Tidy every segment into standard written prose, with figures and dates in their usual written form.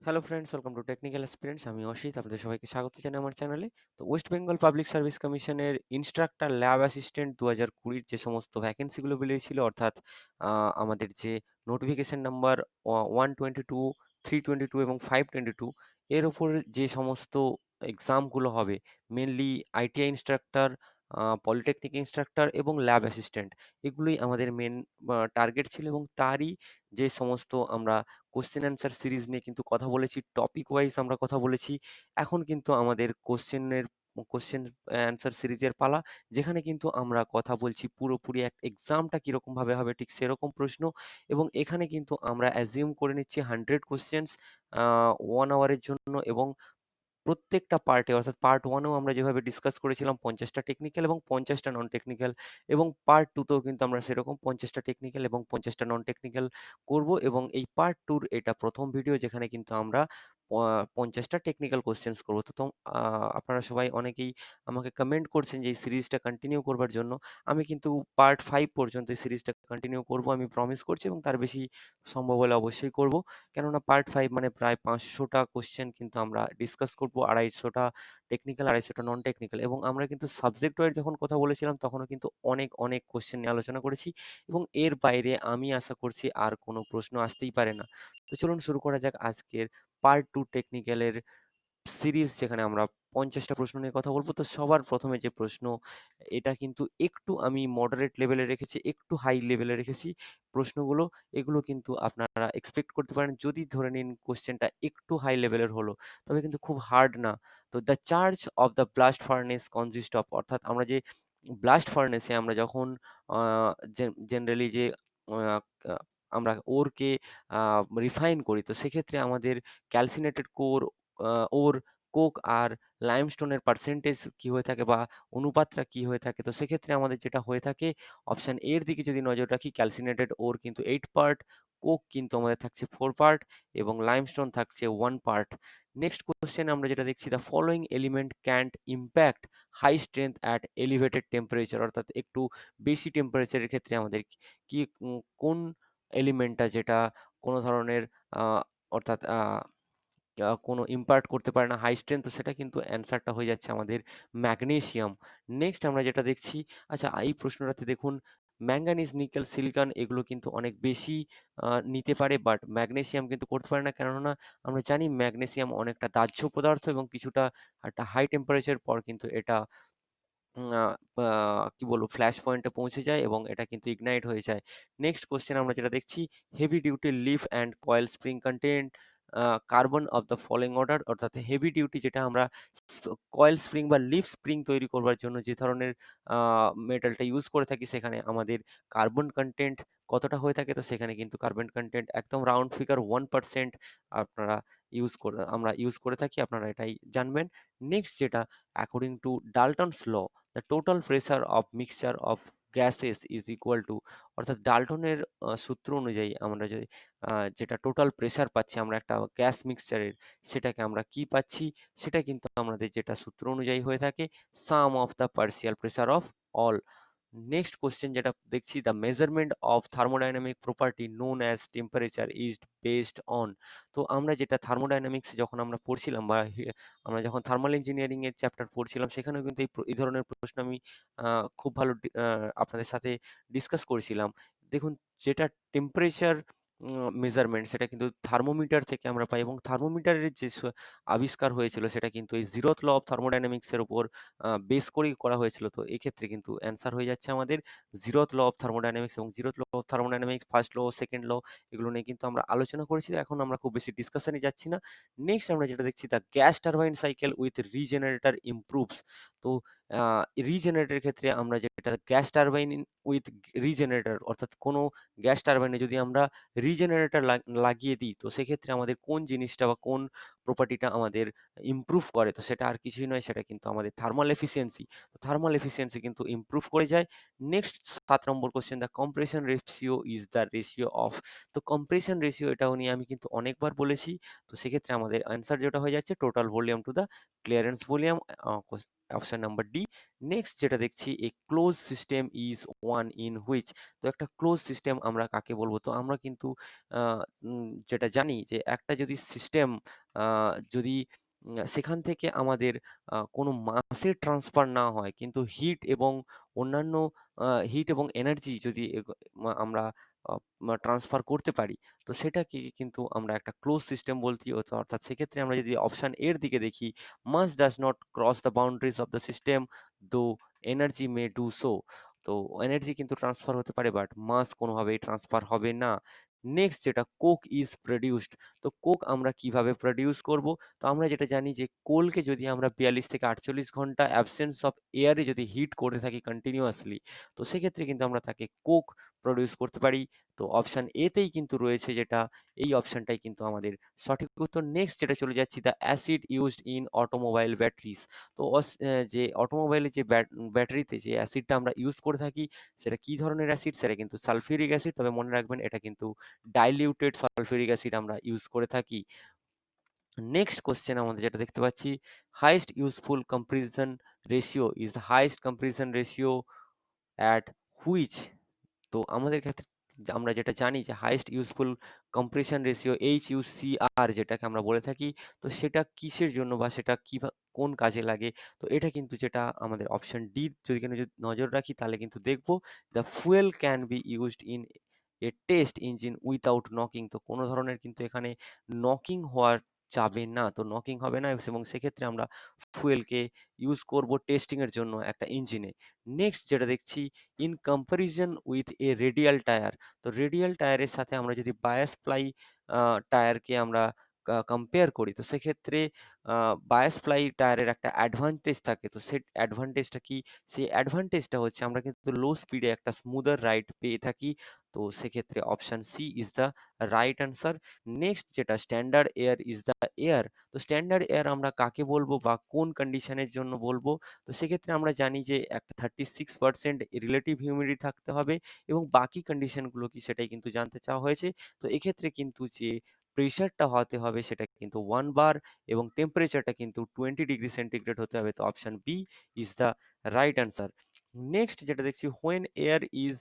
Hello friends, welcome to technical experience. আমি অসিত, আপনাদের সবাইকে স্বাগত জানাই আমার চ্যানেলে। তো ওয়েস্ট বেঙ্গল পাবলিক সার্ভিস কমিশনের ইনস্ট্রাক্টর ল্যাব অ্যাসিস্ট্যান্ট 2020 যে সমস্ত ভ্যাকেন্সিগুলো বেরিয়েছিল, অর্থাৎ আমাদের যে নোটিফিকেশন নাম্বার 122, 322 এবং 522, এর ওপর যে সমস্ত এক্সামগুলো হবে, mainly ITI instructor, polytechnic instructor এবং ল্যাব অ্যাসিস্ট্যান্ট, এগুলোই আমাদের মেন টার্গেট ছিল। এবং তারই যে সমস্ত আমরা কোশ্চেন অ্যান্সার সিরিজ নিয়ে কিন্তু কথা বলেছি, টপিক ওয়াইজ আমরা কথা বলেছি। এখন কিন্তু আমাদের কোশ্চেন অ্যান্সার সিরিজের পালা, যেখানে কিন্তু আমরা কথা বলছি পুরোপুরি এক্সামটা কীরকমভাবে হবে ঠিক সেরকম প্রশ্ন। এবং এখানে কিন্তু আমরা অ্যাজিউম করে নিচ্ছি 100 কোশ্চেন্স 1 আওয়ারের জন্য। এবং প্রত্যেকটা পার্টে, অর্থাৎ পার্ট 1 এও আমরা যেভাবে ডিসকাস করেছিলাম 50 টা টেকনিক্যাল এবং 50 টা নন টেকনিক্যাল, এবং পার্ট 2 তেও কিন্তু আমরা সেরকম 50 টা টেকনিক্যাল এবং 50 টা নন টেকনিক্যাল করব। এবং এই পার্ট 2 র এটা প্রথম ভিডিও, যেখানে কিন্তু আমরা 50 টা টেকনিক্যাল কোয়েশ্চেনস করব। তো আপনারা সবাই অনেকেই আমাকে কমেন্ট করছেন যে এই সিরিজটা কন্টিনিউ করবার জন্য। আমি কিন্তু পার্ট 5 পর্যন্ত এই সিরিজটা কন্টিনিউ করব, আমি প্রমিস করছি, এবং তার বেশি সম্ভব হলে অবশ্যই করব। কেননা পার্ট 5 মানে প্রায় 500 টা কোয়েশ্চেন কিন্তু আমরা ডিসকাস করব, 250 টা টেকনিক্যাল, 250 টা নন টেকনিক্যাল। এবং আমরা কিন্তু সাবজেক্ট ওয়াইজ যখন কথা বলেছিলাম, তখনও কিন্তু অনেক অনেক কোয়েশ্চেন নিয়ে আলোচনা করেছি। এবং এর বাইরে আমি আশা করছি আর কোনো প্রশ্ন আসতেই পারে না। তো চলুন শুরু করা যাক আজকের পার্ট 2 টেকনিক্যালের সিরিজ, যেখানে আমরা 50 টা প্রশ্ন নিয়ে কথা বলব। তো সবার প্রথমে যে প্রশ্ন, এটা কিন্তু একটু আমি মডারেট লেভেলে রেখেছি, একটু হাই লেভেলে রেখেছি প্রশ্নগুলো। এগুলো কিন্তু আপনারা এক্সপেক্ট করতে পারেন, যদি ধরে নিন কোশ্চেনটা একটু হাই লেভেলের হলো, তবে কিন্তু খুব হার্ড না। তো the charge of the blast furnace consist of, অর্থাৎ আমরা যে ব্লাস্ট ফার্নেসে আমরা যখন জেনারেলি যে আহ, আহ, আমরা ওরকে রিফাইন করি, তো সেক্ষেত্রে আমাদের ক্যালসিনেটেড ওর, কোক আর লাইমস্টোনের পার্সেন্টেজ কি হয়ে থাকে, বা অনুপাতটা কি হয়ে থাকে। তো সেক্ষেত্রে আমাদের যেটা হয়ে থাকে, অপশন এর দিকে যদি নজর রাখি, ক্যালসিনেটেড ওর কিন্তু 8 পার্ট, কোক কিন্তু আমাদের থাকছে 4 পার্ট, এবং লাইমস্টোন থাকছে 1 পার্ট। নেক্সট কোশ্চেন আমরা যেটা দেখছি, the following element can't impact high strength at elevated temperature, অর্থাৎ একটু বেশি টেম্পারেচারের ক্ষেত্রে আমাদের কি কোন এলিমেন্টটা, যেটা কোনো ধরনের আহ, অর্থাৎ কোনো ইম্পার্ট করতে পারে না হাই স্ট্রেংথ, তো সেটা কিন্তু অ্যান্সারটা হয়ে যাচ্ছে আমাদের ম্যাগনেসিয়াম। নেক্সট আমরা যেটা দেখছি, আচ্ছা এই প্রশ্নটাতে দেখুন, ম্যাঙ্গানিজ, নিকেল, সিলিকন এগুলো কিন্তু অনেক বেশি নিতে পারে, বাট ম্যাগনেসিয়াম কিন্তু করতে পারে না। কেননা আমরা জানি ম্যাগনেসিয়াম অনেকটা দাহ্য পদার্থ, এবং কিছুটা একটা হাই টেম্পারেচার পর কিন্তু এটা উম আ আ কি বলবো, ফ্ল্যাশ পয়েন্টে পৌঁছে যায় এবং এটা কিন্তু ইগনাইট হয়ে যায়। নেক্সট কোয়েশ্চেন আমরা যেটা দেখছি, heavy duty leaf and coil spring content carbon of the following order, অর্থাৎ হেভি ডিউটি যেটা আমরা কয়েল স্প্রিং বা লিফ স্প্রিং তৈরি করবার জন্য যে ধরনের মেটালটা ইউজ করে থাকি, সেখানে আমাদের কার্বন কন্টেন্ট কতটা হয়ে থাকে। তো সেখানে কিন্তু কার্বন কন্টেন্ট একদম রাউন্ড ফিগার 1% আপনারা আমরা ইউজ করে থাকি, আপনারা এটাই জানবেন। নেক্সট যেটা, according to Dalton's law, the total pressure of mixture of gases is equal to, অর্থাৎ ডাল্টনের সূত্র অনুযায়ী আমরা যদি যেটা টোটাল প্রেসার পাচ্ছি আমরা একটা গ্যাস মিক্সচারের, সেটাকে আমরা কি পাচ্ছি, সেটা কিন্তু আমাদের যেটা সূত্র অনুযায়ী হয়ে থাকে, sum of the partial pressure of all. Next question যেটা দেখছি, the measurement of thermodynamic property known as temperature is based on. তো আমরা যেটা থার্মোডাইনামিক্স যখন আমরা পড়ছিলাম, বা আমরা যখন থার্মাল ইঞ্জিনিয়ারিং এর চ্যাপ্টার পড়ছিলাম, সেখানেও কিন্তু এই ধরনের প্রশ্ন আমি খুব ভালো আপনাদের সাথে ডিসকাস করেছিলাম। দেখুন, যেটা টেম্পারেচার মেজারমেন্ট, সেটা কিন্তু থার্মোমিটার থেকে আমরা পাই, এবং থার্মোমিটারের যে আবিষ্কার হয়েছিল, সেটা কিন্তু এই জিরোথ ল অফ থার্মোডাইনামিক্স এর উপর বেস করেই করা হয়েছিল। তো এক্ষেত্রে কিন্তু অ্যান্সার হয়ে যাচ্ছে আমাদের জিরোথ ল অফ থার্মোডাইনামিক্স। এবং zeroth law of thermodynamics, first law, second law, এগুলো নিয়ে কিন্তু আমরা আলোচনা করেছি। এখন আমরা খুব বেশি ডিসকাশনে যাচ্ছি না। নেক্সট আমরা যেটা দেখছি, the gas turbine cycle with regenerator improves. তো রিজেনারেটরের ক্ষেত্রে আমরা যেটা গ্যাস টারবাইন উইথ রিজেনারেটর, অর্থাৎ কোনো গ্যাস টারবাইনে যদি আমরা রিজেনারেটর লাগিয়ে দিই, তো সেক্ষেত্রে আমাদের কোন জিনিসটা বা কোন প্রপার্টিটা আমাদের ইমপ্রুভ করে, তো সেটা আর কিছুই নয়, সেটা কিন্তু আমাদের থার্মাল এফিসিয়েন্সি। তো থার্মাল এফিসিয়েন্সি কিন্তু ইমপ্রুভ করে যায়। Next ৭ number question, the compression ratio is the ratio of. তো কম্প্রেশন রেশিও এটাও নিয়ে আমি কিন্তু অনেকবার বলেছি। তো সেক্ষেত্রে আমাদের অ্যান্সার যেটা হয়ে যাচ্ছে total volume to the clearance volume, option number D. Next যেটা দেখছি, a close system is one in which. তো একটা ক্লোজ সিস্টেম আমরা কাকে বলবো? তো আমরা কিন্তু যেটা জানি যে একটা যদি সিস্টেম যদি সেখান থেকে আমাদের কোনো মাসের ট্রান্সফার না হয়, কিন্তু অন্যান্য হিট এবং এনার্জি যদি আমরা ট্রান্সফার করতে পারি, তো সেটাকে কিন্তু আমরা একটা ক্লোজ সিস্টেম বলছি। অর্থাৎ সেক্ষেত্রে আমরা যদি অপশন এর দিকে দেখি, much does not cross the boundaries of the system দো এনার্জি মে ডু সো। তো এনার্জি কিন্তু ট্রান্সফার হতে পারে, বাট মাস কোনোভাবেই ট্রান্সফার হবে না। নেক্সট যেটা, কোক ইজ প্রডিউসড। তো কোক আমরা কিভাবে প্রডিউস করব? তো আমরা যেটা জানি যে কোলকে যদি আমরা ৪২ থেকে ৪৮ ঘন্টা অ্যাবসেন্স অফ এয়ারে যদি হিট করতে থাকি কন্টিনিউয়াসলি, তো সেক্ষেত্রে কিন্তু আমরা তাকে কোক প্রডিউস করতে পারি। তো অপশন এতেই কিন্তু রয়েছে যেটা, এই অপশনটাই কিন্তু আমাদের সঠিক উত্তর। নেক্সট যেটা চলে যাচ্ছি, the acid used in automobile batteries. তো যে অটোমোবাইলে যে ব্যাটারিতে যে অ্যাসিডটা আমরা ইউজ করে থাকি, সেটা কি ধরনের অ্যাসিড? সেটা কিন্তু সালফিউরিক অ্যাসিড। তবে মনে রাখবেন, এটা কিন্তু ডাইলিউটেড সালফিউরিক অ্যাসিড আমরা ইউজ করে থাকি। নেক্সট কোশ্চেন আমাদের যেটা দেখতে পাচ্ছি, highest useful compression ratio is the highest compression ratio at which. তো আমাদের ক্ষেত্রে আমরা যেটা জানি যে highest useful compression ratio HUCR যেটাকে আমরা বলে থাকি, তো সেটা কিসের জন্য বা সেটা কোন কাজে লাগে? তো এটা কিন্তু যেটা আমাদের অপশন ডি যদি এখানে যদি নজর রাখি, তাহলে কিন্তু দেখব, the fuel can be used in a test engine without knocking. তো কোনো ধরনের কিন্তু এখানে নকিং হওয়ার যাবে না, তো নকিং হবে না, এবং সেক্ষেত্রে আমরা ফুয়েলকে ইউজ করব টেস্টিং এর জন্য একটা ইঞ্জিনে। নেক্সট যেটা দেখছি, in comparison with a radial tyre. তো রেডিয়াল টায়ারের সাথে আমরা যদি বায়াস প্লাই টায়ারকে আমরা কম্পেয়ার করি, তো সেক্ষেত্রে বায়াস প্লাই টায়ারের একটা অ্যাডভান্টেজ থাকে। তো সেই অ্যাডভান্টেজটা কি? সেই অ্যাডভান্টেজটা হচ্ছে আমরা কিন্তু লো স্পিডে একটা স্মুদার রাইড পেয়ে থাকি। তো সেক্ষেত্রে option C is the right answer. Next যেটা, standard air is the air. তো স্ট্যান্ডার্ড এয়ার আমরা কাকে বলবো বা কোন কন্ডিশনের জন্য বলবো? তো সেক্ষেত্রে আমরা জানি যে একটা 36% রিলেটিভ হিউমিডিটি থাকতে হবে, এবং বাকি কন্ডিশনগুলো কি সেটাই কিন্তু জানতে চাওয়া হয়েছে। তো এক্ষেত্রে কিন্তু যে প্রেশারটা হতে হবে সেটা কিন্তু 1 বার, এবং টেম্পারেচারটা কিন্তু 20 ডিগ্রি সেন্টিগ্রেড হতে হবে। তো option B is the right answer. Next যেটা দেখছি, when air is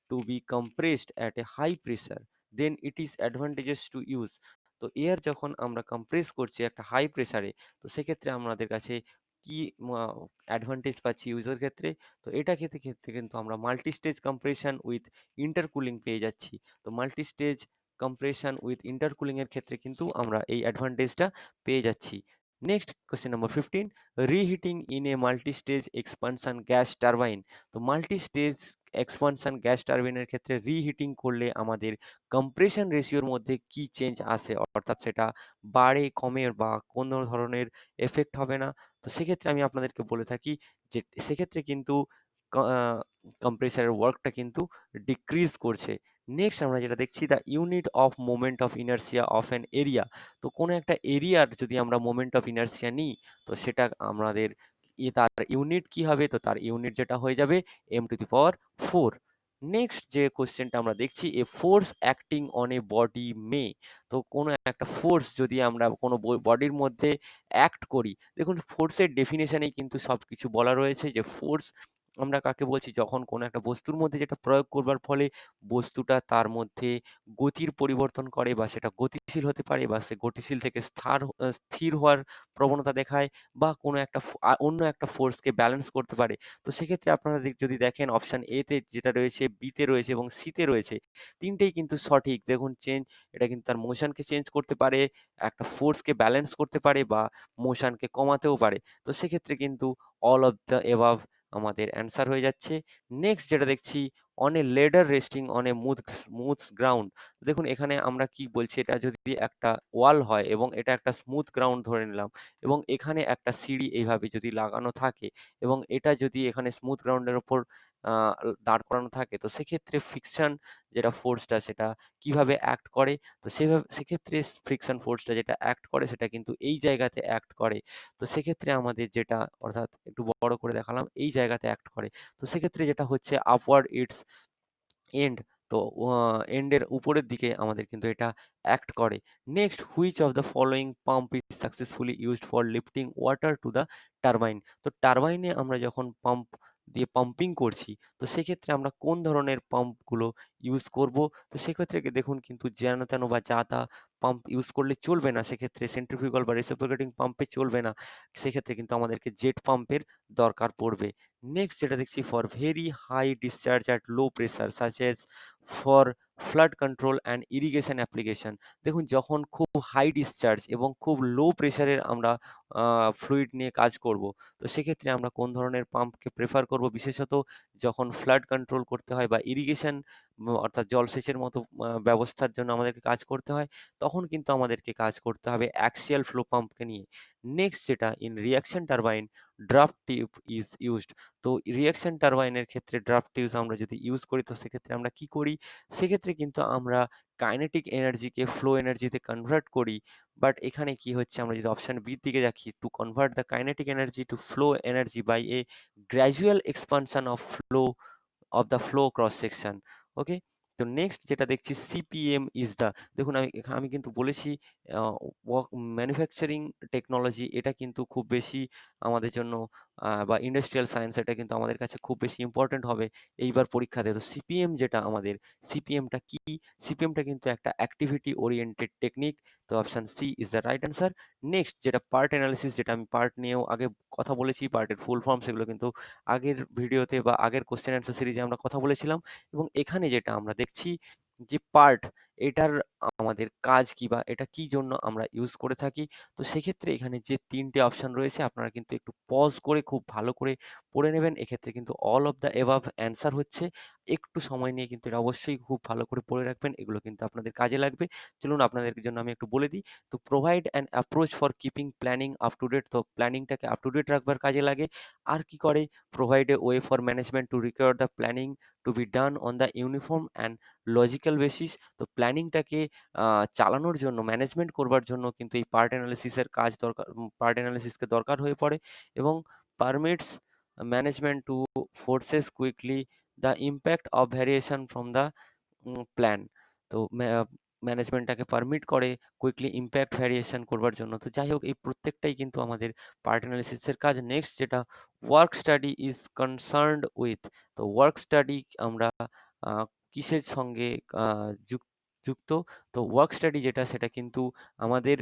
to be compressed at a high pressure, then it is advantages to use. তো এয়ার যখন আমরা কম্প্রেস করছি একটা হাই প্রেসারে, তো সেক্ষেত্রে আমাদের কাছে কি অ্যাডভান্টেজ পাচ্ছি ইউজের ক্ষেত্রে? তো এটা ক্ষেত্রে কিন্তু আমরা multi stage compression with intercooling পেয়ে যাচ্ছি। তো multi stage compression with intercooling এর ক্ষেত্রে কিন্তু আমরা এই অ্যাডভান্টেজটা পেয়ে যাচ্ছি। Next question number 15, reheating in a multi stage expansion gas turbine. তো মাল্টি স্টেজ এক্সপানশন গ্যাস টারবাইনের ক্ষেত্রে রিহিটিং করলে আমাদের কম্প্রেশন রেশিওর মধ্যে কি চেঞ্জ আসে? অর্থাৎ সেটা বাড়ে, কমে বা কোনো ধরনের এফেক্ট হবে না। তো সেক্ষেত্রে আমি আপনাদেরকে বলে থাকি যে সেক্ষেত্রে কিন্তু ক আ কম্প্রেসরের ওয়ার্কটা কিন্তু ডিক্রিজ করছে। নেক্সট আমরা যেটা দেখছি, the unit of moment of inertia of an area. তো কোনো একটা এরিয়ার যদি আমরা মোমেন্ট অফ ইনারশিয়া নিই, তো সেটা আমাদের তার ইউনিট কি হবে? তো তার ইউনিট যেটা হয়ে যাবে m⁴। নেক্সট যে কোয়েশ্চেনটা আমরা দেখছি, a force acting on a body may. তো কোনো একটা ফোর্স যদি আমরা কোনো বডির মধ্যে অ্যাক্ট করি, দেখুন ফোর্সের ডেফিনেশনেই কিন্তু সবকিছু বলা রয়েছে যে ফোর্স আমরা কাকে বলছি? যখন কোনো একটা বস্তুর মধ্যে যেটা প্রয়োগ করবার ফলে বস্তুটা তার মধ্যে গতির পরিবর্তন করে, বা সেটা গতিশীল হতে পারে, বা সে গতিশীল থেকে স্থির হওয়ার প্রবণতা দেখায়, বা কোনো একটা অন্য একটা ফোর্সকে ব্যালেন্স করতে পারে। তো সেক্ষেত্রে আপনারা যদি দেখেন অপশন এ তে যেটা রয়েছে, বি তে রয়েছে এবং সি তে রয়েছে, ৩ টেই কিন্তু সঠিক। দেখুন এটা কিন্তু তার মোশনকে চেঞ্জ করতে পারে, একটা ফোর্সকে ব্যালেন্স করতে পারে, বা মোশনকে কমাতেও পারে। তো সেক্ষেত্রে কিন্তু অল অফ দ্য এবাভ আমাদের অ্যান্সার হয়ে যাচ্ছে। নেক্সট যেটা দেখছি, on a ladder resting on a smooth ground. দেখুন এখানে আমরা কি বলছি, এটা যদি একটা ওয়াল হয় এবং এটা একটা স্মুথ গ্রাউন্ড ধরে নিলাম, এবং এখানে একটা সিঁড়ি এইভাবে যদি লাগানো থাকে, এবং এটা যদি এখানে স্মুথ গ্রাউন্ডের উপর দাঁড় করানো থাকে, তো সেক্ষেত্রে ফ্রিকশন যেটা ফোর্সটা সেটা কিভাবে অ্যাক্ট করে, তো সেক্ষেত্রে ফ্রিকশন ফোর্সটা যেটা অ্যাক্ট করে সেটা কিন্তু এই জায়গাতে অ্যাক্ট করে। তো সেক্ষেত্রে আমাদের যেটা, অর্থাৎ একটু বড় করে দেখালাম, এই জায়গাতে অ্যাক্ট করে। তো সেক্ষেত্রে যেটা হচ্ছে আপওয়ার্ড ইটস এন্ড, তো এন্ডের উপরের দিকে আমাদের কিন্তু এটা অ্যাক্ট করে। Next, which of the following pump is successfully used for lifting water to the turbine. তো টারবাইনে আমরা যখন পাম্প দিয়ে পাম্পিং করছি, তো সেক্ষেত্রে আমরা কোন ধরনের পাম্পগুলো ইউজ করব। তো সেক্ষেত্রে দেখুন কিন্তু যেন তেন বা যা তা পাম্প ইউজ করলে চলবে না, সেক্ষেত্রে সেন্ট্রিফিউগাল বা রেসিপ্রোকেটিং পাম্পে চলবে না, সেক্ষেত্রে কিন্তু আমাদেরকে জেট পাম্পের দরকার পড়বে। নেক্সট যেটা দেখছি, for very high discharge at low pressure such as for flood control and irrigation application. দেখুন যখন খুব হাই ডিসচার্জ এবং খুব লো প্রেসারের আমরা ফ্লুইড নিয়ে কাজ করব, তো সেক্ষেত্রে আমরা কোন ধরনের পাম্পকে প্রেফার করব, বিশেষত যখন ফ্লাড কন্ট্রোল করতে হয় বা ইরিগেশন অর্থাৎ জলসেচের মতো ব্যবস্থার জন্য আমাদেরকে কাজ করতে হয়, তখন কিন্তু আমাদেরকে কাজ করতে হবে অ্যাক্সিয়াল ফ্লো পাম্পকে নিয়ে। নেক্সট যেটা, in reaction turbine draft tube is used. তো রিঅ্যাকশন টারবাইনের ক্ষেত্রে ড্রাফট টিউবস আমরা যদি ইউজ করি, তো সেক্ষেত্রে আমরা কি করি? সেক্ষেত্রে কিন্তু আমরা কাইনেটিক এনার্জিকে ফ্লো এনার্জিতে কনভার্ট করি। বাট এখানে কি হচ্ছে, আমরা যদি অপশন বি র দিকে দেখি, to convert the kinetic energy to flow energy by a gradual expansion of the flow cross section. Okay, তো নেক্সট যেটা দেখছি, সিপিএম ইজ দ্য, দেখুন আমি কিন্তু বলেছি ম্যানুফ্যাকচারিং টেকনোলজি এটা কিন্তু খুব বেশি আমাদের জন্য বা ইন্ডাস্ট্রিয়াল সায়েন্স এটা কিন্তু আমাদের কাছে খুব বেশি ইম্পর্টেন্ট হবে এইবার পরীক্ষাতে। তো সিপিএম যেটা আমাদের, সিপিএমটা কি? সিপিএমটা কিন্তু একটা অ্যাক্টিভিটি ওরিয়েন্টেড টেকনিক। তো option C is the right answer. Next যেটা, পার্ট অ্যানালিসিস, যেটা আমি পার্ট নিয়েও আগে কথা বলেছি, পার্টের ফুল ফর্ম সেগুলো কিন্তু আগের ভিডিওতে বা আগের কোশ্চেন অ্যান্সার সিরিজে আমরা কথা বলেছিলাম। এবং এখানে যেটা আমরা দেখছি যে পার্ট, এটার আমাদের কাজ কি বা এটা কি জন্য আমরা ইউজ করে থাকি। তো সেক্ষেত্রে এখানে যে তিনটে অপশন রয়েছে আপনারা কিন্তু একটু পজ করে খুব ভালো করে পড়ে নেবেন। এক্ষেত্রে কিন্তু all of the above answer হচ্ছে। একটু সময় নিয়ে কিন্তু এটা অবশ্যই খুব ভালো করে পড়ে রাখবেন, এগুলো কিন্তু আপনাদের কাজে লাগবে। চলুন আপনাদের জন্য আমি একটু বলে দিই। তো provide an approach for keeping planning up to date, তো প্ল্যানিংটাকে আপ টু ডেট রাখবার কাজে লাগে। আর কি করে, provide a way for management to require the planning to be done on the uniform and logical basis. তো প্ল্যানিংটাকে চালানোর জন্য, ম্যানেজমেন্ট করবার জন্য কিন্তু এই পার্ট অ্যানালিসিসের কাজ দরকার, পার্ট অ্যানালিসিসকে দরকার হয়ে পড়ে। এবং permits management to forces quickly the impact of variation from the plan. তো ম্যানেজমেন্টটাকে পারমিট করে কুইকলি ইম্প্যাক্ট ভ্যারিয়েশন করবার জন্য। তো যাই হোক, এই প্রত্যেকটাই কিন্তু আমাদের পার্ট অ্যানালিসিসের কাজ। নেক্সট যেটা, work study is concerned with. তো ওয়ার্ক স্টাডি আমরা কিসের সঙ্গে যুক্ত? তো ওয়ার্ক স্টাডি যেটা, সেটা কিন্তু আমাদের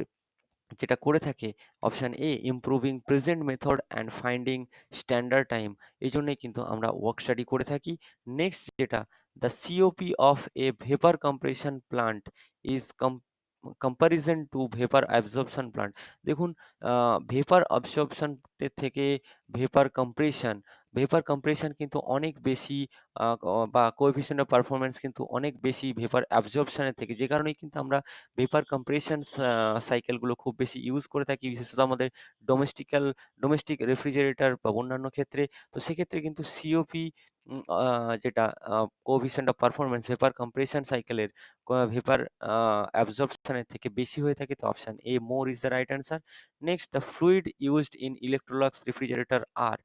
যেটা করে থাকে, option A, improving present method and finding standard time, এই জন্যই কিন্তু আমরা ওয়ার্ক স্টাডি করে থাকি। নেক্সট যেটা, the COP of A vapour compression plant is comparison two vapour absorption plant. দেখুন ভেপার অবজর্পশন থেকে ভেপার কম্প্রেশন, ভেপার কম্প্রেশন কিন্তু অনেক বেশি বা কোএফিসিয়েন্ট অফ পারফরম্যান্স কিন্তু অনেক বেশি ভেপার অ্যাবজর্পশনের থেকে, যে কারণেই কিন্তু আমরা ভেপার কম্প্রেশন সাইকেলগুলো খুব বেশি ইউজ করে থাকি, বিশেষত আমাদের ডোমেস্টিক রেফ্রিজারেটর বা অন্যান্য ক্ষেত্রে। তো সেক্ষেত্রে কিন্তু সিওপি যেটা coefficient of performance vapour compression সাইকেলের ভেপার অ্যাবজর্পশনের থেকে বেশি হয়ে থাকে। তো option A, more, is the right answer. Next, the fluid used in Electrolux refrigerator are.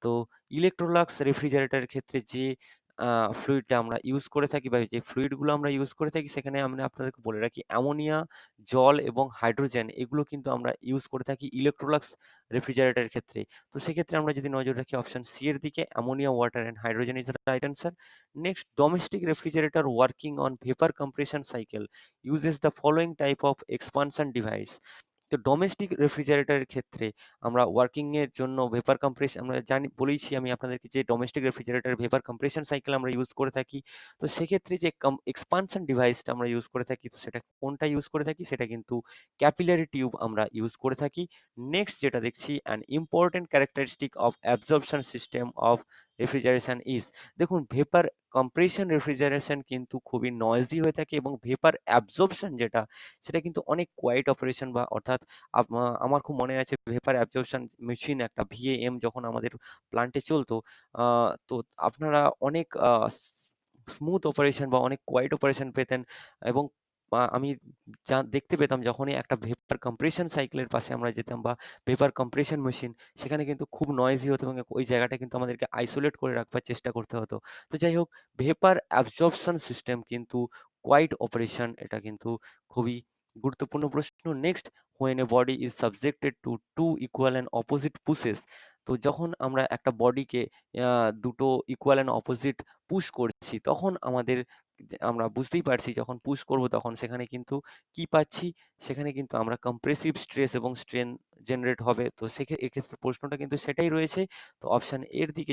তো ইলেকট্রোলাক্স রেফ্রিজারেটরের ক্ষেত্রে যে ফ্লুইডটা আমরা ইউজ করে থাকি বা যে ফ্লুইডগুলো আমরা ইউজ করে থাকি, সেখানে আমি আপনাদেরকে বলে রাখি, অ্যামোনিয়া, জল এবং হাইড্রোজেন, এগুলো কিন্তু আমরা ইউজ করে থাকি ইলেকট্রোলাক্স রেফ্রিজারেটরের ক্ষেত্রে। তো সেক্ষেত্রে আমরা যদি নজর রাখি অপশন সি এর দিকে, ammonia, water and hydrogen is the right answer. Next, domestic refrigerator working on vapour compression cycle uses the following type of expansion device. তো ডোমেস্টিক রেফ্রিজারেটরের ক্ষেত্রে আমরা ওয়ার্কিং এর জন্য ভেপার কম্প্রেশন, আমরা বলেইছি আমি আপনাদেরকে যে domestic refrigerator vapour compression cycle আমরা ইউজ করে থাকি। তো সেক্ষেত্রে যে এক্সপানশন ডিভাইসটা আমরা ইউজ করে থাকি, তো সেটা কোনটা ইউজ করে থাকি, সেটা কিন্তু ক্যাপিলারি টিউব আমরা ইউজ করে থাকি। নেক্সট যেটা দেখছি, an important characteristic of absorption system of refrigeration is. দেখুন ভেপার কম্প্রেশন রেফ্রিজারেশন কিন্তু খুবই নয়েজি হয়ে থাকে এবং ভেপার অ্যাবজর্পশন যেটা সেটা কিন্তু অনেক কোয়াইট অপারেশন বা অর্থাৎ আমার খুব মনে আছে ভেপার অ্যাবজর্পশন মেশিন একটা ভিএএম যখন আমাদের প্লান্টে চলতো, তো আপনারা অনেক স্মুথ অপারেশন বা অনেক কোয়াইট অপারেশন পেতেন এবং আমি দেখতে পেতাম যখনই একটা ভেপার কম্প্রেশন সাইকেলের পাশে আমরা যেতাম বা ভেপার কম্প্রেশন মেশিন, সেখানে কিন্তু খুব নয়েজি হতো এবং ওই জায়গাটা কিন্তু আমাদেরকে আইসোলেট করে রাখবার চেষ্টা করতে হতো। তো যাই হোক, ভেপার অ্যাবজর্পশন সিস্টেম কিন্তু কোয়াইট অপারেশন, এটা কিন্তু খুবই গুরুত্বপূর্ণ প্রশ্ন। Next, when a body is subjected to two equal and opposite pushes, তো যখন আমরা একটা বডিকে দুটো ইকুয়াল অ্যান্ড অপোজিট পুশ করছি তখন আমরা বুঝতেই পারছি যখন পুশ করব তখন সেখানে কিন্তু কি পাচ্ছি, সেখানে কিন্তু আমরা কম্প্রেসিভ স্ট্রেস এবং স্ট্রেন জেনারেট হবে। তো এক্ষেত্রে প্রশ্নটা কিন্তু সেটাই রয়েছে। তো অপশন এর দিকে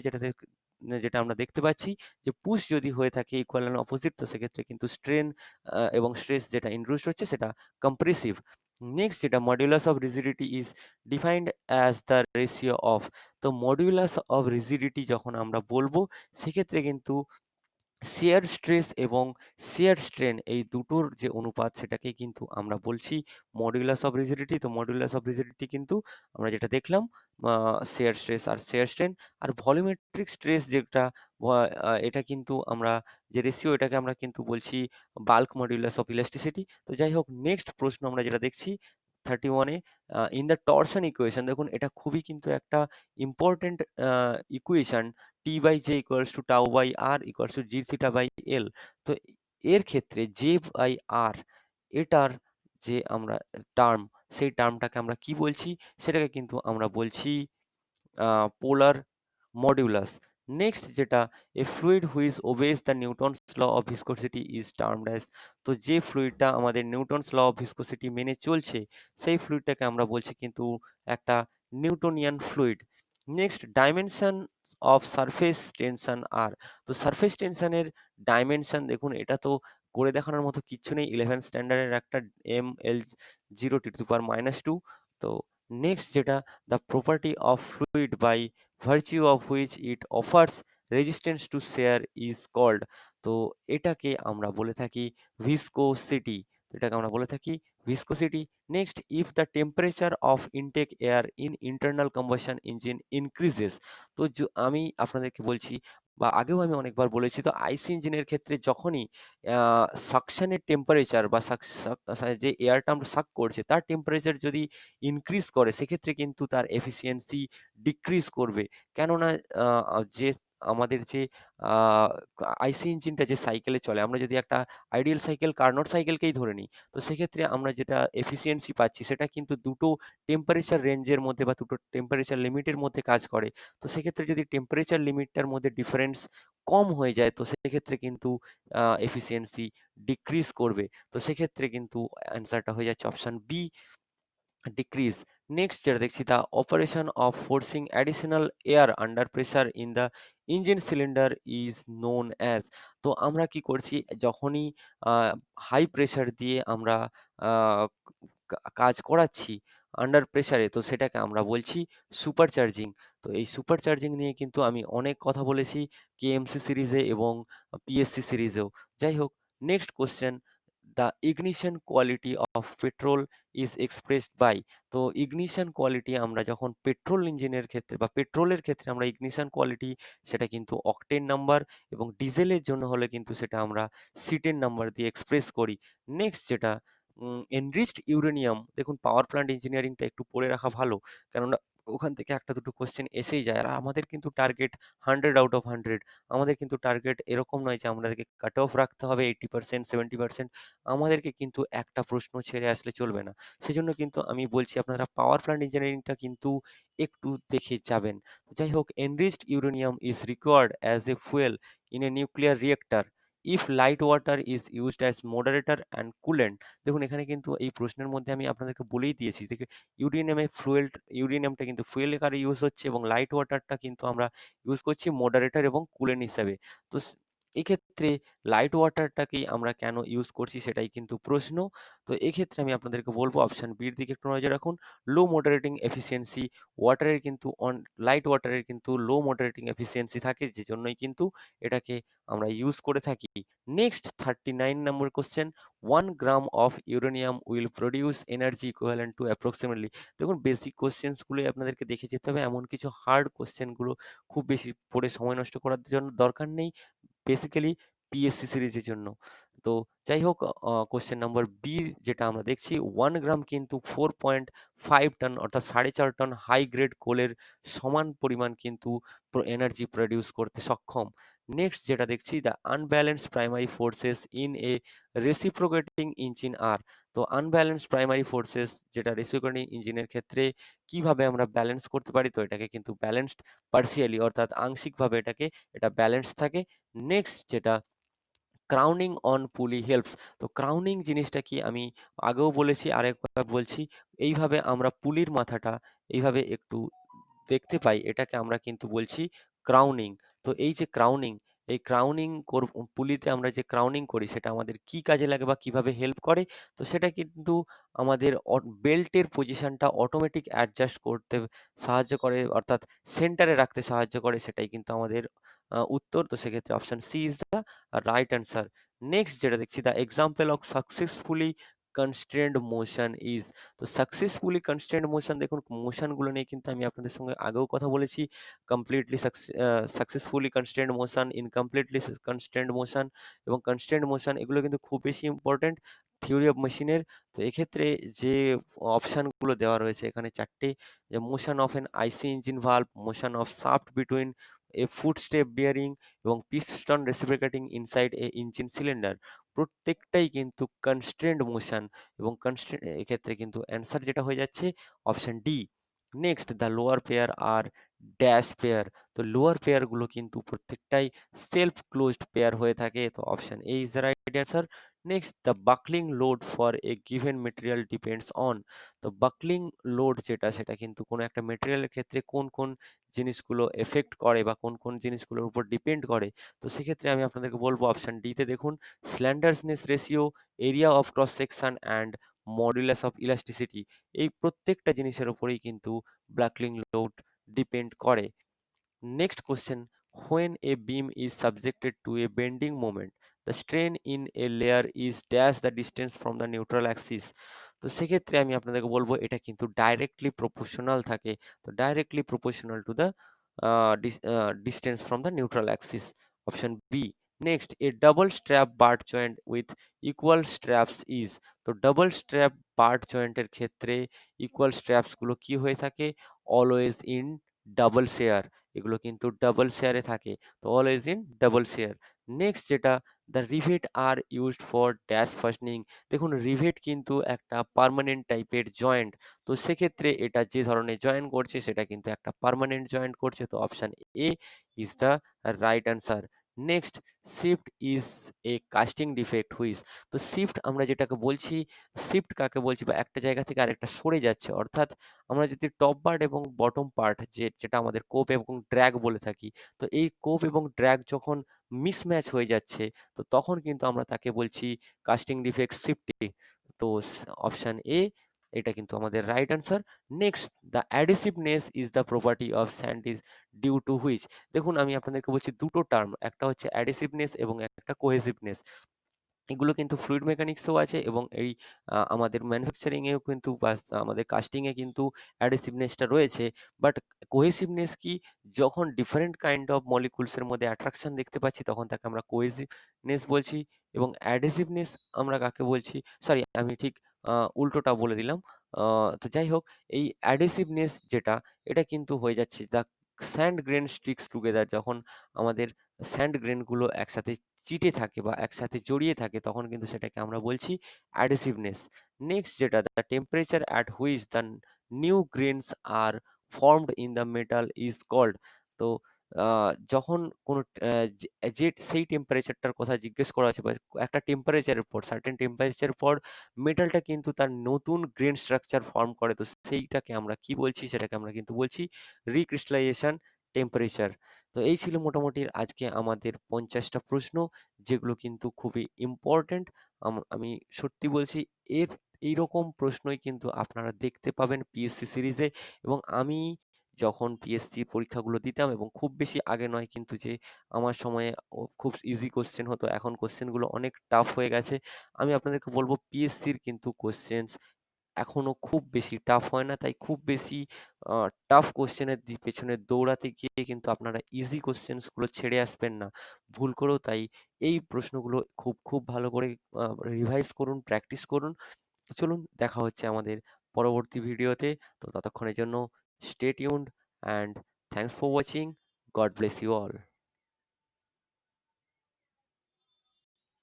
যেটা আমরা দেখতে পাচ্ছি যে পুশ যদি হয়ে থাকে ইকুয়াল অ্যান্ড অপোজিট, তো সেক্ষেত্রে কিন্তু স্ট্রেন এবং স্ট্রেস যেটা ইনডিউসড হচ্ছে সেটা কম্প্রেসিভ। নেক্সট, যেটা modulus of rigidity is defined as the ratio of, তো মডুলাস অফ রিজিডিটি যখন আমরা বলবো সেক্ষেত্রে কিন্তু শিয়ার স্ট্রেস এবং শিয়ার স্ট্রেন এই দুটোর যে অনুপাত সেটাকে কিন্তু আমরা বলছি মডুলাস অফ রিজিডিটি। তো মডুলাস অফ রিজিডিটি কিন্তু আমরা যেটা দেখলাম শিয়ার স্ট্রেস আর শিয়ার স্ট্রেন। আর ভলিউমেট্রিক স্ট্রেস যেটা এটা কিন্তু আমরা যে রেশিও এটাকে আমরা কিন্তু বলছি বাল্ক মডুলাস অফ ইলাস্টিসিটি। তো যাই হোক, নেক্সট প্রশ্ন আমরা যেটা দেখছি 31-এ, ইন দ্য টরশন ইকুয়েশন, দেখুন এটা খুবই কিন্তু একটা important equation, T by J equals to tau by R equals to G theta by L. তো এর ক্ষেত্রে জে বাই আর এটার যে আমরা টার্ম, সেই টার্মটাকে আমরা কি বলছি, সেটাকে কিন্তু আমরা বলছি পোলার মডিউলাস। নেক্সট যেটা, a fluid which obeys the Newton's law of viscosity is termed as, তো যে ফ্লুইডটা আমাদের নিউটনস ল অফ ভিসকোসিটি মেনে চলছে সেই ফ্লুইডটাকে আমরা বলছি কিন্তু একটা Newtonian fluid. Next, dimension of surface tension are, তো সারফেস টেনশনের ডাইমেনশন দেখুন এটা তো করে দেখানোর মতো কিচ্ছু নেই, 11 স্ট্যান্ডার্ডের একটা mL0 × 10⁻²। তো নেক্সট যেটা, the property of fluid by virtue of which it offers resistance to shear is called, তো এটাকে আমরা বলে থাকি viscosity। এটাকে আমরা বলে থাকি viscosity। Next, if the temperature of intake air in internal combustion engine increases, তো আমি আপনাদেরকে বলছি বা আগেও আমি অনেকবার বলেছি, তো আইসি ইঞ্জিনের ক্ষেত্রে যখনই সাকশনের টেম্পারেচার বা যে এয়ারটা আমরা সাক করছে তার টেম্পারেচার যদি ইনক্রিজ করে সেক্ষেত্রে কিন্তু তার এফিসিয়েন্সি ডিক্রিজ করবে। কেননা যে আমাদের যে আইসি ইঞ্জিনটা যে সাইকেলে চলে, আমরা যদি একটা আইডিয়াল সাইকেল কার্নোট সাইকেলকেই ধরে নিই, তো সেক্ষেত্রে আমরা যেটা এফিসিয়েন্সি পাচ্ছি সেটা কিন্তু দুটো টেম্পারেচার রেঞ্জের মধ্যে বা দুটো টেম্পারেচার লিমিটের মধ্যে কাজ করে। তো সেক্ষেত্রে যদি টেম্পারেচার লিমিটটার মধ্যে ডিফারেন্স কম হয়ে যায় তো সেক্ষেত্রে কিন্তু এফিসিয়েন্সি ডিক্রিজ করবে। তো সেক্ষেত্রে কিন্তু অ্যান্সারটা হয়ে যাচ্ছে অপশন বি, ডিক্রিজ। নেক্সট যেটা দেখছি, the operation of forcing additional air under pressure in the engine cylinder is known as, তো আমরা কি করছি যখনই হাই প্রেসার দিয়ে আমরা কাজ করাচ্ছি আন্ডার প্রেসারে, তো সেটাকে আমরা বলছি সুপার চার্জিং। তো এই সুপার চার্জিং নিয়ে কিন্তু আমি অনেক কথা বলেছি কেএমসি সিরিজে এবং পিএসসি সিরিজেও। যাই হোক, next question, the ignition quality of petrol is expressed by, তো ইগনিশন কোয়ালিটি আমরা যখন পেট্রোল ইঞ্জিনের ক্ষেত্রে বা পেট্রোলের ক্ষেত্রে আমরা ইগনিশন কোয়ালিটি সেটা কিন্তু অকটেন নাম্বার, এবং ডিজেলের জন্য হলে কিন্তু সেটা আমরা সিটেন নাম্বার দিয়ে এক্সপ্রেস করি। নেক্সট যেটা, এনরিচড ইউরেনিয়াম, দেখুন পাওয়ার প্ল্যান্ট ইঞ্জিনিয়ারিংটা একটু পড়ে রাখা ভালো, কেননা ওখান থেকে একটা দুটো কোশ্চেন এসেই যায়। আর আমাদের কিন্তু টার্গেট 100 আউট অফ 100, আমাদের কিন্তু টার্গেট এরকম নয় যে আমাদেরকে কাট অফ রাখতে হবে 80%, 70%, আমাদেরকে কিন্তু একটা প্রশ্ন ছেড়ে আসলে চলবে না। সেজন্য কিন্তু আমি বলছি আপনারা পাওয়ার প্ল্যান্ট ইঞ্জিনিয়ারিংটা কিন্তু একটু দেখে যাবেন। যাই হোক, enriched uranium is required as a fuel in a nuclear reactor if light water is used as moderator and coolant. দেখুন এখানে কিন্তু এই প্রশ্নের মধ্যে আমি আপনাদেরকে বলেই দিয়েছি, দেখে ইউরেনিয়ামটা কিন্তু ফুয়েল আকারে ইউজ হচ্ছে এবং লাইট ওয়াটারটা কিন্তু আমরা ইউজ করছি মডারেটর এবং কুলেন্ট হিসাবে। তো এক্ষেত্রে লাইট ওয়াটারটাকেই আমরা কেন ইউজ করছি সেটাই কিন্তু প্রশ্ন। তো এক্ষেত্রে আমি আপনাদেরকে বলব অপশন বি এর দিকে একটু নজর রাখুন। লো মডারেটিং এফিসিয়েন্সি ওয়াটারের কিন্তু লাইট ওয়াটারের কিন্তু লো মডারেটিং এফিসিয়েন্সি থাকে যেজন্যই কিন্তু এটাকে আমরা ইউজ করে থাকি। Next 39 number question 1 gram of uranium will produce energy equivalent to approximately. দেখুন বেসিক কোয়েশ্চেনস গুলোই আপনাদেরকে দেখে যেতে হবে। এমন কিছু হার্ড কোয়েশ্চেন গুলো খুব বেশি পড়ে সময় নষ্ট করার জন্য দরকার নেই। বেসিক্যালি পিএসসি সিরিজের জন্য। তো যাই হোক কোয়েশ্চেন নাম্বার বি যেটা আমরা দেখছি 1 গ্রাম কিন্তু 4.5 টন অর্থাৎ 4.5 টন হাই গ্রেড কোলের সমান পরিমাণ কিন্তু এনার্জি প্রোডিউস করতে সক্ষম। নেক্সট যেটা দেখছি the unbalanced primary forces in a reciprocating engine are. তো আনব্যালেন্সড প্রাইমারি ফোর্সেস যেটা রেসিপ্রোকেটিং ইঞ্জিনের ক্ষেত্রে কিভাবে আমরা ব্যালেন্স করতে পারি? তো এটাকে কিন্তু ব্যালেন্সড পার্শিয়ালি অর্থাৎ আংশিকভাবে এটা ব্যালেন্স থাকে। নেক্সট যেটা ক্রাউনিং অন পুলি হেল্পস। তো ক্রাউনিং জিনিসটা কি আমি আগেও বলেছি আরেকবার বলছি। এইভাবে আমরা পুলির মাথাটা এইভাবে একটু দেখতে পাই এটাকে আমরা কিন্তু বলছি ক্রাউনিং। তো এই যে ক্রাউনিং, এই ক্রাউনিং পুলিতে আমরা যে ক্রাউনিং করি সেটা আমাদের কি কাজে লাগে বা কিভাবে হেল্প করে? তো সেটা কিন্তু আমাদের বেল্টের পজিশনটা অটোমেটিক অ্যাডজাস্ট করতে সাহায্য করে অর্থাৎ সেন্টারে রাখতে সাহায্য করে সেটাই কিন্তু আমাদের উত্তর। তো সেক্ষেত্রে option C is the right answer. Next যেটা দেখছি the example of successfully constrained motion is. তো সাকসেসফুলি কনস্ট্রেইনড মোশন দেখুন মোশন গুলো নিয়ে কিন্তু আমি আপনাদের সঙ্গে আগেও কথা বলেছি। Completely successfully constrained motion, incompletely constrained motion এবং কনস্ট্রেইনড মোশন এগুলো কিন্তু খুব বেশি ইম্পর্টেন্ট থিওরি অফ মেশিনের। তো এক্ষেত্রে যে অপশন গুলো দেওয়া রয়েছে এখানে ৪ টে যে motion of an IC engine valve, motion of shaft between a footstep bearing এবং piston reciprocating inside a engine cylinder. প্রত্যেকটাই কিন্তু কনস্ট্রেইনড মোশন এবং এক্ষেত্রে কিন্তু অ্যান্সার যেটা হয়ে যাচ্ছে option D. Next the lower pair আর ড্যাশ পেয়ার। তো লোয়ার পেয়ার গুলো কিন্তু প্রত্যেকটাই সেলফ ক্লোজড পেয়ার হয়ে থাকে। তো option A is the right answer. Next the buckling load for a given material depends on. তো বাকলিং লোড যেটা সেটা কিন্তু কোনো একটা মেটেরিয়ালের ক্ষেত্রে কোন কোন জিনিসগুলো এফেক্ট করে বা কোন কোন জিনিসগুলোর উপর ডিপেন্ড করে। তো সেক্ষেত্রে আমি আপনাদেরকে বলবো অপশন ডি তে দেখুন slenderness ratio, area of cross section and modulus of elasticity. এই প্রত্যেকটা জিনিসের উপরেই কিন্তু বাকলিং লোড ডিপেন্ড করে। Next question, when a beam is subjected to a bending moment, the strain in a layer is dash the distance from the neutral axis. তো সেক্ষেত্রে আমি আপনাদেরকে বলবো এটা কিন্তু ডাইরেক্টলি প্রপোর্শনাল থাকে। তো directly proportional to the distance from the neutral axis. Option B. Next, a double strap butt joint with equal straps is. তো ডাবল স্ট্র্যাপ বাট জয়েন্টের ক্ষেত্রে ইকুয়াল স্ট্র্যাপস গুলো কি হয়ে থাকে? Always in double shear. এগুলো কিন্তু ডাবল শেয়ারে থাকে। তো always in double shear. Next যেটা the rivet are used for dash fastening. দেখুন রিভেট কিন্তু একটা পার্মানেন্ট টাইপের জয়েন্ট। তো সেক্ষেত্রে এটা যে ধরনের জয়েন করছে সেটা কিন্তু একটা পার্মানেন্ট জয়েন্ট করছে। তো option A is the right answer. Next shift is a casting defect which. তো শিফট আমরা যেটাকে বলছি, শিফট কাকে বলছি বা একটা জায়গা থেকে আরেকটা সরে যাচ্ছে অর্থাৎ আমরা যদি টপ পার্ট এবং বটম পার্ট যেটা আমাদের কোপ এবং ড্র্যাগ বলে থাকি। তো এই কোপ এবং ড্র্যাগ যখন মিসম্যাচ হয়ে যাচ্ছে তো তখন কিন্তু আমরা তাকে বলছি কাস্টিং ডিফেক্ট শিফটিং। তো অপশন এ এটা কিন্তু আমাদের right answer. Next the adhesiveness is the property of sand is due to which. দেখুন আমি আপনাদেরকে বলছি দুটো টার্ম, একটা হচ্ছে অ্যাডিসিভনেস এবং একটা কোহেসিভনেস। এগুলো কিন্তু ফ্লুইড মেকানিক্সেও আছে এবং এই আমাদের ম্যানুফ্যাকচারিং এও কিন্তু বা আমাদের কাস্টিং এ কিন্তু অ্যাডিসিভনেসটা রয়েছে। বাট কোহেসিভনেস কি? যখন ডিফারেন্ট কাইন্ড অফ মলিকুলস এর মধ্যে অ্যাট্রাকশন দেখতে পাচ্ছি তখন তাকে আমরা কোহেসিভনেস বলছি এবং অ্যাডিসিভনেস আমরা কাকে বলছি? সরি আমি ঠিক উল্টোটা বলে দিলাম। আ তো যাই হোক এই অ্যাডিসিভনেস যেটা এটা কিন্তু হয়ে যাচ্ছে the sand grain sticks together. যখন আমাদের স্যান্ড গ্রেন গুলো একসাথে চিটে থাকে বা একসাথে জড়িয়ে থাকে তখন কিন্তু সেটাকে আমরা বলছি অ্যাডিসিভনেস। নেক্সট যেটা the temperature at which the new grains are formed in the metal is called. তো যখন কোনো যে সেই টেম্পারেচারটার কথা জিজ্ঞেস করা আছে বা একটা টেম্পারেচারের পর সার্টেন টেম্পারেচারের পর মেটালটা কিন্তু তার নতুন গ্রেন স্ট্রাকচার ফর্ম করে। তো সেইটাকে আমরা কি বলছি? সেটাকে আমরা কিন্তু বলছি রিক্রিস্টালাইজেশন টেম্পারেচার। তো এই ছিল মোটামুটি আজকে আমাদের ৫০ টা প্রশ্ন, যেগুলো কিন্তু খুবই ইম্পোর্টেন্ট। আমি সত্যি বলছি, এর এইরকম প্রশ্নই কিন্তু আপনারা দেখতে পাবেন পিএসসি সিরিজে। এবং আমি যখন পিএসসি পরীক্ষাগুলো দিতাম, এবং খুব বেশি আগে নয় কিন্তু, যে আমার সময়ে খুব ইজি কোয়েশ্চেন হতো, এখন কোয়েশ্চেনগুলো অনেক টাফ হয়ে গেছে। আমি আপনাদেরকে বলব, পিএসসির কিন্তু কোয়েশ্চেনস এখনো খুব বেশি টাফ হয় না। তাই খুব বেশি আ টাফ কোয়েশ্চেনের পেছনে দৌড়াতে গিয়ে কিন্তু আপনারা ইজি কোয়েশ্চেনস গুলো ছেড়ে আসবেন না ভুল করেও। তাই এই প্রশ্নগুলো খুব ভালো করে আ রিভাইজ করুন, প্র্যাকটিস করুন। তো চলুন, দেখা হচ্ছে আমাদের পরবর্তী ভিডিওতে। তো ততক্ষণের জন্য stay tuned and thanks for watching. God bless you all.